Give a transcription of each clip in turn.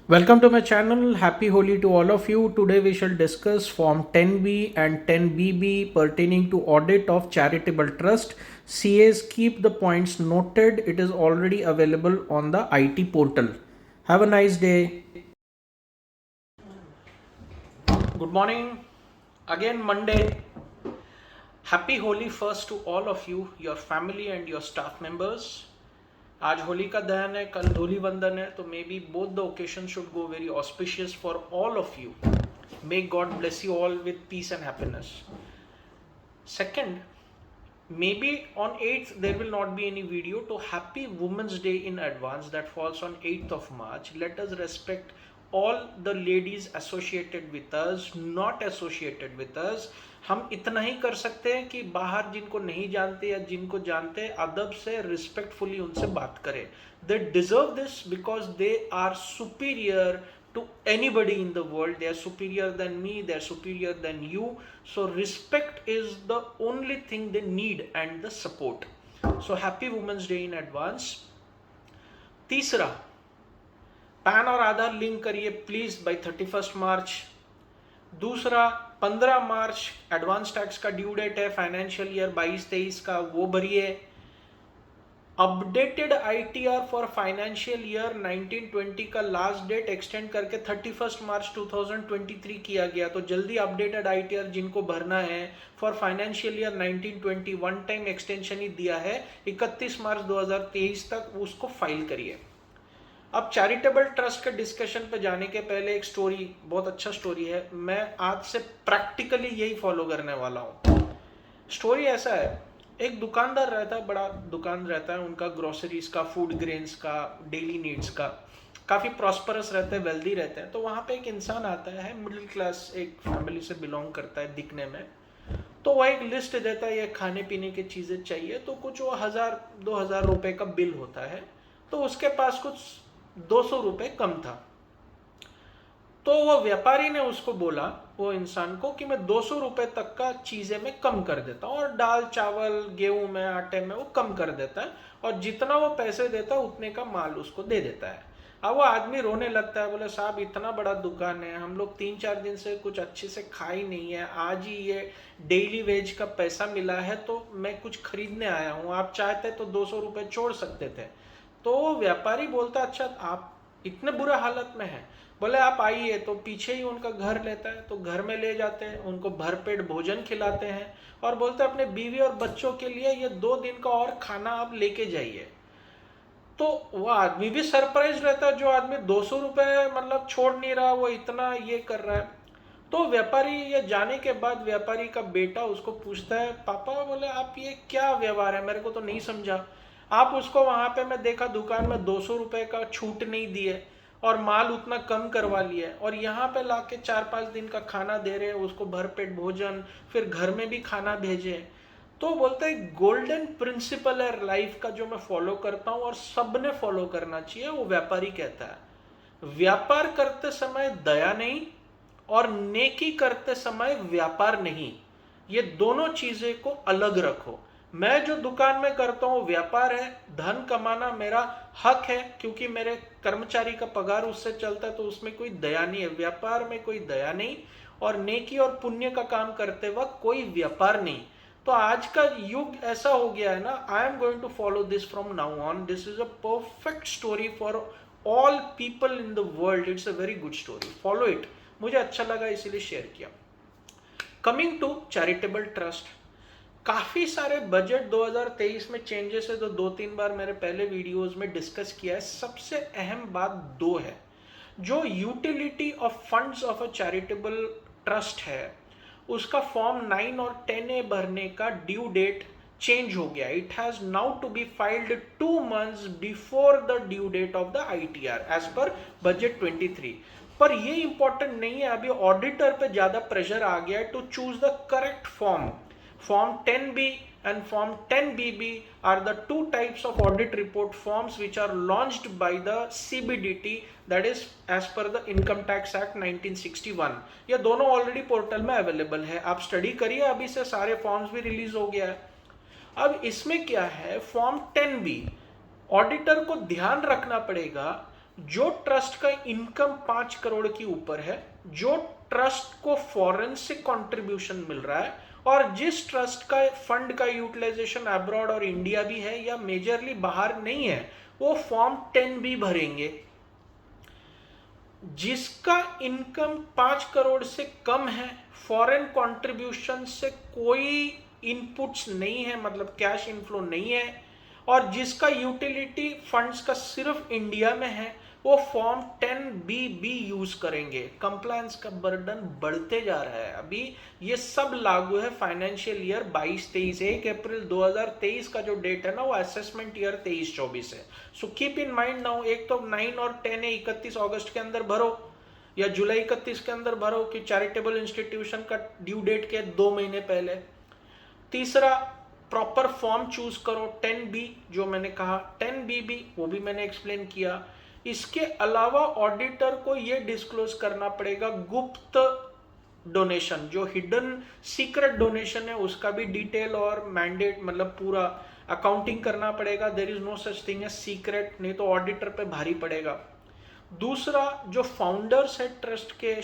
Welcome to my channel. Happy Holi to all of you. Today we shall discuss Form 10B and 10BB pertaining to audit of charitable trust. CAs keep the points noted. It is already available on the IT portal. Have a nice day. Good morning. Again Monday. Happy Holi first to all of you, your family and your staff members. आज होली का दहन है, कल धूली वंदन है, तो may be both the occasion should go very auspicious for all of you. May God bless you all with peace and happiness. Second, maybe on 8th there will not be any video, to happy Women's Day in advance that falls on 8th of March. Let us respect all the ladies associated with us, not associated with us. हम इतना ही कर सकते हैं कि बाहर जिनको नहीं जानते या जिनको जानते हैं अदब से रिस्पेक्टफुली उनसे बात करें. They deserve this because they are superior to anybody in the world. They are superior than me, they are superior than you. So respect is the only thing they need and the support. So happy Women's Day in advance. तीसरा, pan और आधार link करिए please bye 31 मार्च. दूसरा, 15 मार्च advance tax का due date है financial year 22-23 का, वो भरिए. Updated ITR for financial year 1920 का लास्ट डेट एक्सटेंड करके 31 मार्च 2023 किया गया. तो जल्दी अपडेटेड आईटीआर जिनको भरना है for financial year 1920 one time extension ही दिया है 31 मार्च 2023 तक, उसको फाइल करिए. अब चैरिटेबल ट्रस्ट के डिस्कशन पे जाने के पहले एक स्टोरी, बहुत अच्छा स्टोरी है. मैं आज से प्रैक्टिकली यही फॉलो करने वाला हूँ. स्टोरी ऐसा है, एक दुकानदार रहता है, बड़ा दुकान रहता है उनका, ग्रोसरीज का, फूड ग्रेन्स का, डेली नीड्स का. काफ़ी प्रॉस्परस रहते हैं, वेल्दी रहते हैं. तो वहाँ पे एक इंसान आता है, मिडिल क्लास एक फैमिली से बिलोंग करता है दिखने में. तो वह एक लिस्ट देता है, ये खाने पीने की चीज़ें चाहिए. तो कुछ वो 1000-2000 रुपये का बिल होता है. तो उसके पास कुछ 200 रुपये कम था. तो वो व्यापारी ने उसको बोला, वो इंसान को, कि मैं 200 रुपये तक का चीज़ें मैं कम कर देता हूँ, और दाल चावल गेहूं में आटे में वो कम कर देता है, और जितना वो पैसे देता है उतने का माल उसको दे देता है. अब वो आदमी रोने लगता है, बोले साहब इतना बड़ा दुकान है, हम लोग 3-4 दिन से कुछ अच्छे से खा ही नहीं है, आज ही ये डेली वेज का पैसा मिला है तो मैं कुछ खरीदने आया हूँ, आप चाहते तो 200 रुपये छोड़ सकते थे. तो व्यापारी बोलता, अच्छा आप इतने बुरा हालत में हैं, बोले आप आइए. तो पीछे ही उनका घर लेता है, तो घर में ले जाते हैं, उनको भरपेट भोजन खिलाते हैं, और बोलते हैं अपने बीवी और बच्चों के लिए ये 2 दिन का और खाना आप लेके जाइए. तो वो आदमी भी सरप्राइज रहता है, जो आदमी 200 रुपये मतलब छोड़ नहीं रहा, वो इतना ये कर रहा है. तो व्यापारी ये जाने के बाद व्यापारी का बेटा उसको पूछता है, पापा, बोले आप ये क्या व्यवहार है, मेरे को तो नहीं समझा. आप उसको वहाँ पे मैं देखा दुकान में 200 रुपये का छूट नहीं दिए और माल उतना कम करवा लिया, और यहाँ पे लाके 4-5 दिन का खाना दे रहे हैं उसको, भरपेट भोजन, फिर घर में भी खाना भेजे. तो बोलते हैं गोल्डन प्रिंसिपल है लाइफ का जो मैं फॉलो करता हूँ और सबने फॉलो करना चाहिए. वो व्यापारी कहता है, व्यापार करते समय दया नहीं और नेकी करते समय व्यापार नहीं, ये दोनों चीजें को अलग रखो. मैं जो दुकान में करता हूँ व्यापार है, धन कमाना मेरा हक है, क्योंकि मेरे कर्मचारी का पगार उससे चलता है, तो उसमें कोई दया नहीं है. व्यापार में कोई दया नहीं, और नेकी और पुण्य का काम करते वक्त कोई व्यापार नहीं. तो आज का युग ऐसा हो गया है ना, I am going to follow this from now on. This is a perfect story for all people in the world. It's a very good story, follow it. मुझे अच्छा लगा इसीलिए शेयर किया. कमिंग टू चैरिटेबल ट्रस्ट, काफ़ी सारे budget 2023 में changes है, तो 2-3 बार मेरे पहले वीडियोस में डिस्कस किया है. सबसे अहम बात 2 है. जो utility of funds of a charitable trust है, उसका फॉर्म 9 और 10A भरने का ड्यू डेट चेंज हो गया. It has now to be filed 2 months before the due date of the ITR as per budget 23. पर ये इंपॉर्टेंट नहीं है, अभी ऑडिटर पे ज्यादा प्रेशर आ गया है to choose the correct form. Form 10B and Form 10BB are the 2 types of audit report forms which are launched by the CBDT, that is as per the Income Tax Act 1961. ये दोनों already portal में available है, आप study करिए. अभी से सारे forms भी रिलीज हो गया है. अब इसमें क्या है, फॉर्म 10B ऑडिटर को ध्यान रखना पड़ेगा जो ट्रस्ट का इनकम 5 करोड़ की ऊपर है, जो ट्रस्ट को फॉरेंसिक कंट्रीब्यूशन मिल रहा है, और जिस ट्रस्ट का फंड का यूटिलाइजेशन अब्रॉड और इंडिया भी है या मेजरली बाहर नहीं है, वो फॉर्म 10B भरेंगे। जिसका इनकम 5 करोड़ से कम है, फॉरेन कंट्रीब्यूशन से कोई इनपुट्स नहीं है, मतलब कैश इनफ्लो नहीं है, और जिसका यूटिलिटी फंड्स का सिर्फ इंडिया में है, वो फॉर्म 10BB यूज करेंगे। कंप्लायंस का बर्डन बढ़ते जा रहा है। अभी ये सब लागू है फाइनेंशियल ईयर 22-23। 1 अप्रैल 2023 का जो डेट है ना, वो असेसमेंट ईयर 23-24 है। So keep in mind now, एक तो 9 और 10 है, 31 अगस्त के अंदर भरो या जुलाई 31 के अंदर भरो कि चैरिटेबल इंस्टीट्यूशन का ड्यू डेट के 2 महीने पहले। तीसरा, प्रॉपर फॉर्म चूज करो 10B, जो मैंने कहा। 10BB वो भी मैंने एक्सप्लेन किया। इसके अलावा ऑडिटर को यह डिस्क्लोज करना पड़ेगा गुप्त डोनेशन, जो हिडन सीक्रेट डोनेशन है, उसका भी डिटेल और मैंडेट, मतलब पूरा अकाउंटिंग करना पड़ेगा। There is no such thing as secret, नहीं तो ऑडिटर पे भारी पड़ेगा। दूसरा, जो फाउंडर्स है ट्रस्ट के,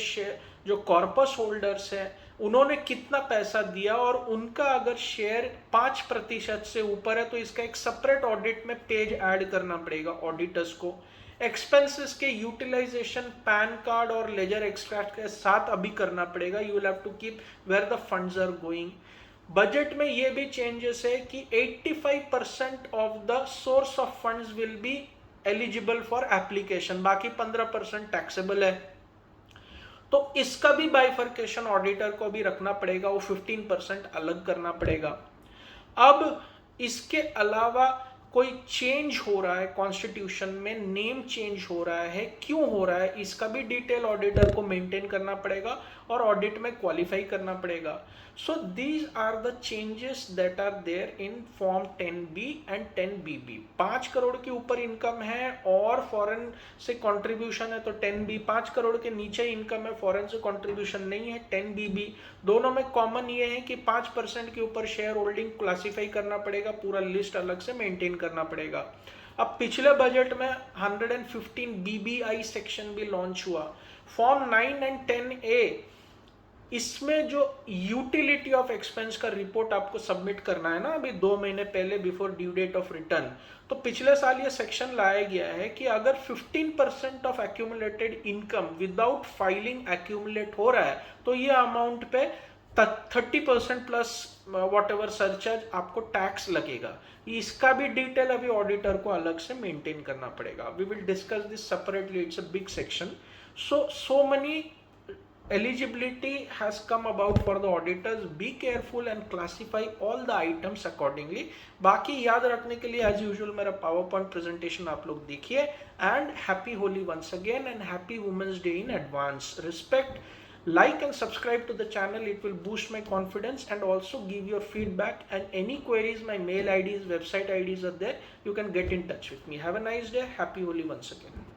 जो कॉर्पस होल्डर्स है, उन्होंने कितना पैसा दिया और उनका अगर शेयर 5% से ऊपर है तो इसका एक सेपरेट ऑडिट में पेज ऐड करना पड़ेगा ऑडिटर्स को। एक्सपेंसेस के यूटिलाइजेशन पैन कार्ड और लेजर एक्सट्रैक्ट के साथ अभी करना पड़ेगा। You will have to keep where the funds are going. Budget में ये भी चेंजेस है कि 85% of the source of funds will be eligible for application, बाकी 15% टैक्सेबल है। तो इसका भी बाइफर्केशन ऑडिटर को भी रखना पड़ेगा, वो 15% अलग करना पड़ेगा। अब इसके अलावा कोई चेंज हो रहा है कॉन्स्टिट्यूशन में, नेम चेंज हो रहा है, क्यों हो रहा है, इसका भी डिटेल ऑडिटर को मेंटेन करना पड़ेगा और ऑडिट में क्वालिफाई करना पड़ेगा। So these are the changes that are there in form 10B and 10BB। 5 crore के ऊपर इनकम है और फॉरेन से कंट्रीब्यूशन है तो 10B, 5 करोड़ के नीचे इनकम है, फॉरेन से कंट्रीब्यूशन नहीं है, 10BB। दोनों में कॉमन ये है कि 5% के ऊपर शेयर होल्डिंग क्लासिफाई करना पड़ेगा, पूरा लिस्ट अलग से मेंटेन करना पड़ेगा। अब पिछले बजट में 115 BBI सेक्शन भी लॉन्च हुआ। फॉर्म 9 एंड 10A, इसमें जो यूटिलिटी ऑफ एक्सपेंस का रिपोर्ट आपको सबमिट करना है ना, अभी 2 महीने पहले before due date of return, तो पिछले साल ये सेक्शन लाया गया है कि अगर 15% of accumulated income without filing accumulate हो रहा है तो ये अमाउंट पे 30% प्लस वॉट एवर सरचार्ज आपको टैक्स लगेगा। इसका भी डिटेल अभी ऑडिटर को अलग से मेंटेन करना पड़ेगा। We will discuss this separately, it's a big section. so many eligibility has come about for the auditors. Be careful and classify all the items accordingly. बाकी याद रखने के लिए as usual मेरा PowerPoint presentation आप लोग देखिए। And happy Holi once again and happy Women's Day in advance. Respect, like and subscribe to the channel. It will boost my confidence and also give your feedback, and any queries, my mail IDs, website IDs are there. You can get in touch with me. Have a nice day. Happy Holi once again.